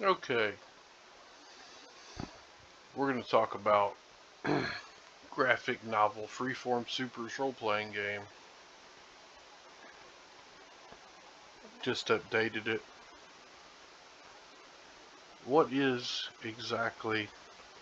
Okay, we're going to talk about graphic novel Freeform Super's role-playing game. Just updated it. What is exactly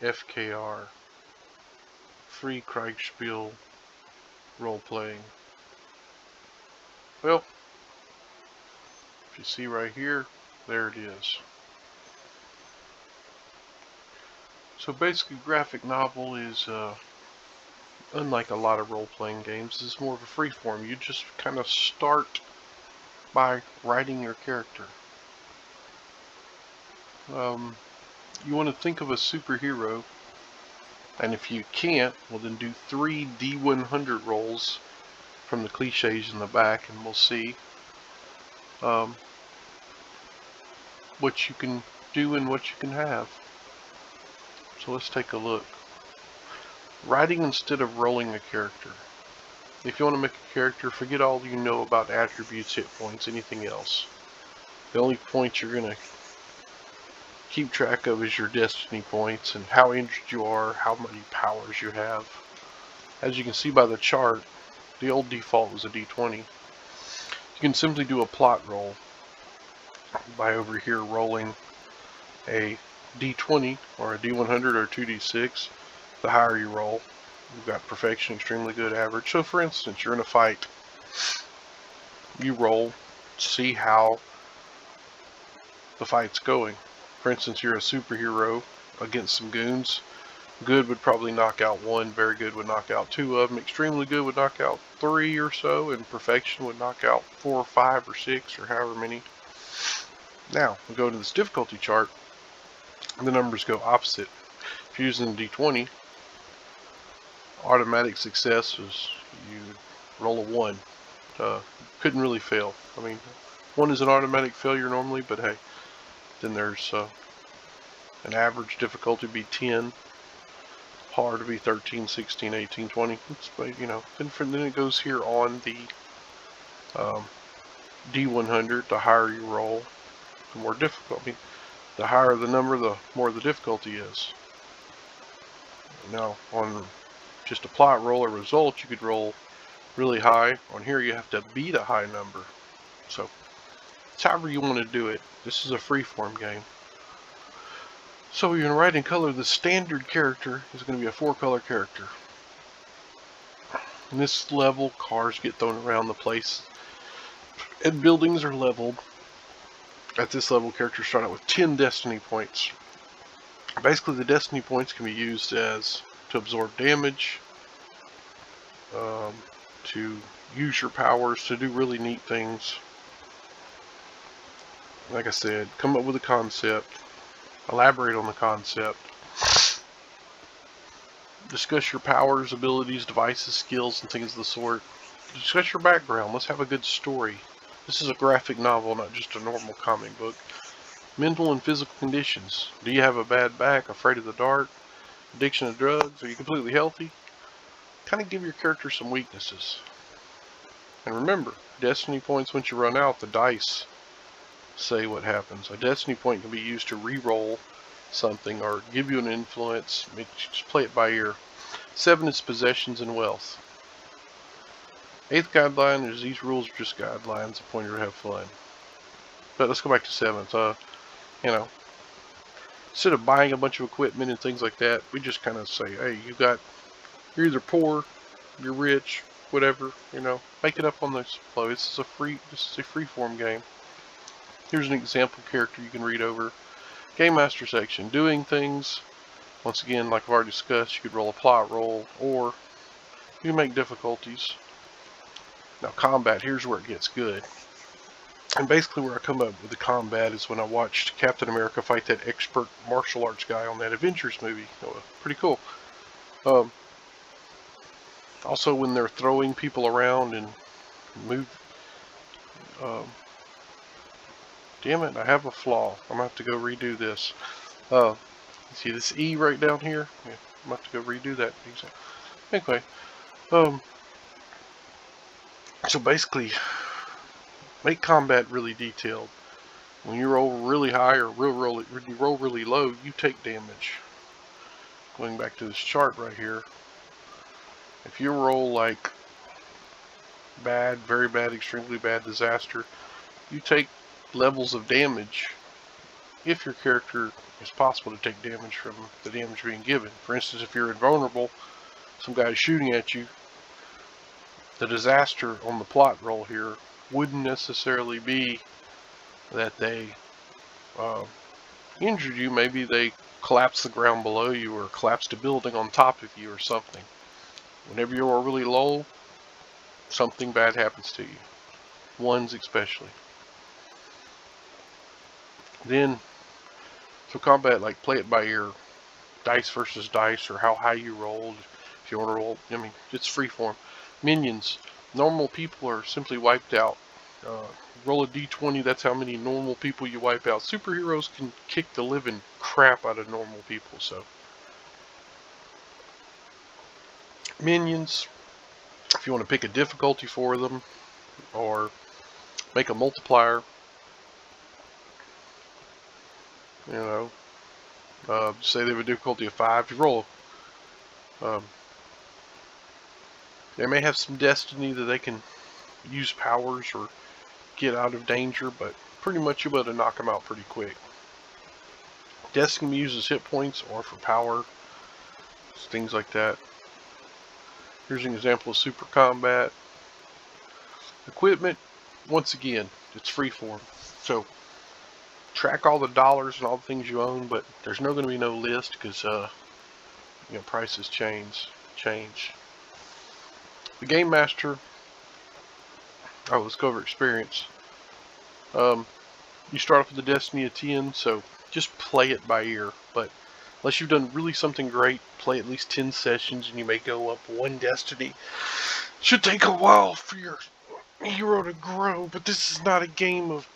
FKR? Free Kriegspiel role-playing. Well, if you see right here, there it is. So basically, graphic novel is unlike a lot of role-playing games, it's more of a freeform. You just kind of start by writing your character. You want to think of a superhero, and if you can't, well then do 3 D100 rolls from the cliches in the back, and we'll see what you can do and what you can have. So let's take a look. Writing instead of rolling a character. If you want to make a character, forget all you know about attributes, hit points, anything else. The only points you're going to keep track of is your destiny points and how injured you are, how many powers you have. As you can see by the chart, the old default was a D20. You can simply do a plot roll by over here rolling a D20 or a D100 or a 2D6. The higher you roll, you've got perfection, extremely good, average. So for instance, you're in a fight, you roll, see how the fight's going. For instance, you're a superhero against some goons. Good would probably knock out 1, very good would knock out 2 of them, extremely good would knock out 3 or so, and perfection would knock out 4 or 5 or 6 or however many. Now, we go to this difficulty chart, and the numbers go opposite. If you're using the D20, automatic success is you roll a 1. Couldn't really fail. I mean, 1 is an automatic failure normally, but hey. Then there's an average difficulty be 10, hard to be 13, 16, 18, 20. It's, you know, then it goes here on the D100. The higher you roll, the more difficult. I mean, the higher the number, the more the difficulty is. Now, on just a plot roll or result, you could roll really high. On here, you have to beat a high number. So, it's however you want to do it. This is a freeform game. So you're going to write in color. The standard character is going to be a 4-color character. In this level, cars get thrown around the place, and buildings are leveled. At this level, characters start out with 10 destiny points. Basically, the destiny points can be used as to absorb damage, to use your powers, to do really neat things. Like I said, come up with a concept, elaborate on the concept, discuss your powers, abilities, devices, skills, and things of the sort. Discuss your background. Let's have a good story. This is a graphic novel, not just a normal comic book. Mental and physical conditions. Do you have a bad back, afraid of the dark, addiction to drugs? Are you completely healthy? Kind of give your character some weaknesses. And remember, destiny points, once you run out, the dice say what happens. A destiny point can be used to re-roll something or give you an influence. Just play it by ear. 7 is possessions and wealth. 8th guideline is these rules are just guidelines. The point is to have fun. But let's go back to 7th. You know, instead of buying a bunch of equipment and things like that, we just kind of say, hey, you're either poor, you're rich, whatever, you know, make it up on the flow. This is a freeform game. Here's an example character you can read over. Game Master section, doing things. Once again, like I've already discussed, you could roll a plot roll, or you can make difficulties. Now combat, here's where it gets good. And basically where I come up with the combat is when I watched Captain America fight that expert martial arts guy on that Avengers movie. Pretty cool. Also when they're throwing people around and move. Damn it, I have a flaw. I'm going to have to go redo this. See this E right down here? Yeah, I'm going to have to go redo that. Anyway, so basically, make combat really detailed. When you roll really high or when you roll really low, you take damage. Going back to this chart right here, if you roll like bad, very bad, extremely bad, disaster, you take levels of damage if your character is possible to take damage from the damage being given. For instance, if you're invulnerable, some guy's shooting at you, the disaster on the plot roll here wouldn't necessarily be that they injured you. Maybe they collapsed the ground below you or collapsed a building on top of you or something. Whenever you are really low, something bad happens to you. Ones especially. Then, so combat, like play it by ear. Dice versus dice, or how high you rolled. If you want to roll, I mean, it's freeform. Minions. Normal people are simply wiped out. Roll a d20, that's how many normal people you wipe out. Superheroes can kick the living crap out of normal people, so. Minions, if you want to pick a difficulty for them, or make a multiplier, you know, say they have a difficulty of 5, you roll. They may have some destiny that they can use powers or get out of danger, but pretty much you'll be able to knock them out pretty quick. Destiny uses hit points or for power, things like that. Here's an example of super combat. Equipment, once again, it's freeform. So track all the dollars and all the things you own, but there's going to be no list because prices change. The Game Master. Oh, let's go over experience. You start off with a Destiny of 10, so just play it by ear. But unless you've done really something great, play at least 10 sessions and you may go up one Destiny. Should take a while for your hero to grow, but this is not a game of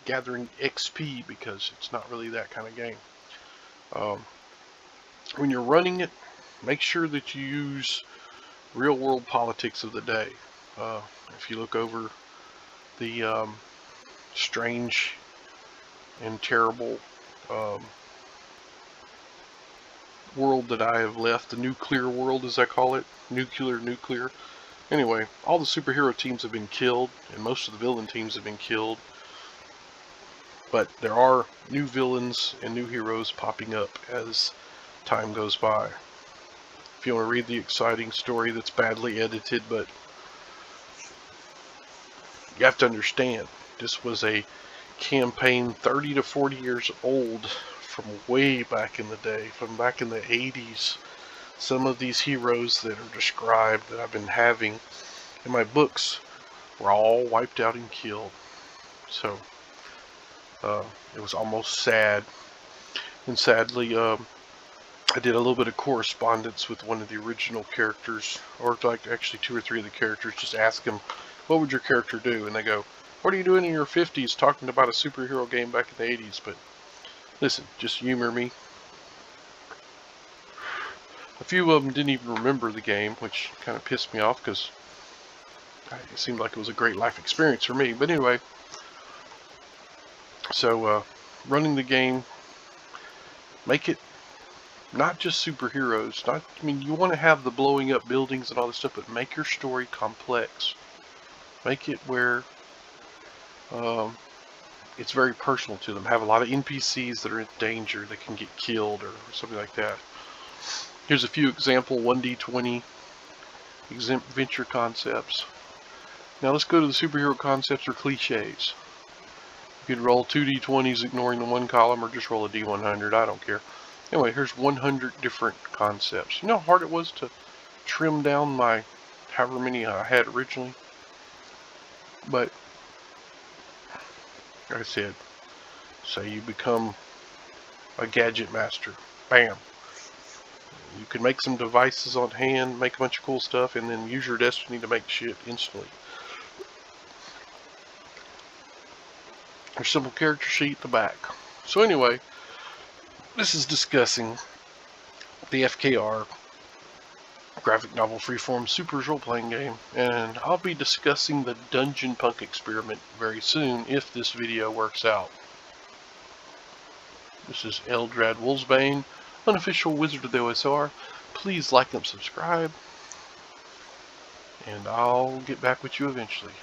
gathering XP, because it's not really that kind of game. When you're running it, make sure that you use real world politics of the day. If you look over the strange and terrible world that I have left, the nuclear world as I call it, nuclear. Anyway, all the superhero teams have been killed, and most of the villain teams have been killed. But there are new villains and new heroes popping up as time goes by. If you want to read the exciting story that's badly edited, but you have to understand, this was a campaign 30 to 40 years old from way back in the day, from back in the 80s. Some of these heroes that are described that I've been having in my books were all wiped out and killed. So it was almost sad. And sadly, I did a little bit of correspondence with one of the original characters, or like actually 2 or 3 of the characters. Just ask them, what would your character do? And they go, what are you doing in your 50s talking about a superhero game back in the 80s? But listen, just humor me. A few of them didn't even remember the game, which kind of pissed me off because it seemed like it was a great life experience for me. But anyway, so running the game, make it not just superheroes. You want to have the blowing up buildings and all this stuff, but make your story complex. Make it where it's very personal to them. Have a lot of NPCs that are in danger, that can get killed or something like that. Here's a few example 1d20 adventure concepts. Now let's go to the superhero concepts or cliches. You could roll 2d20s ignoring the one column, or just roll a d100, I don't care. Anyway, here's 100 different concepts. You know how hard it was to trim down my however many I had originally? But, like I said, say you become a gadget master. Bam. You can make some devices on hand, make a bunch of cool stuff, and then use your destiny to make shit instantly. There's a simple character sheet in the back. So anyway, this is discussing the FKR graphic novel Freeform Super's role-playing game, and I'll be discussing the Dungeon Punk experiment very soon if this video works out. This is Eldrad Wolfsbane, unofficial wizard of the OSR. Please like and subscribe, and I'll get back with you eventually.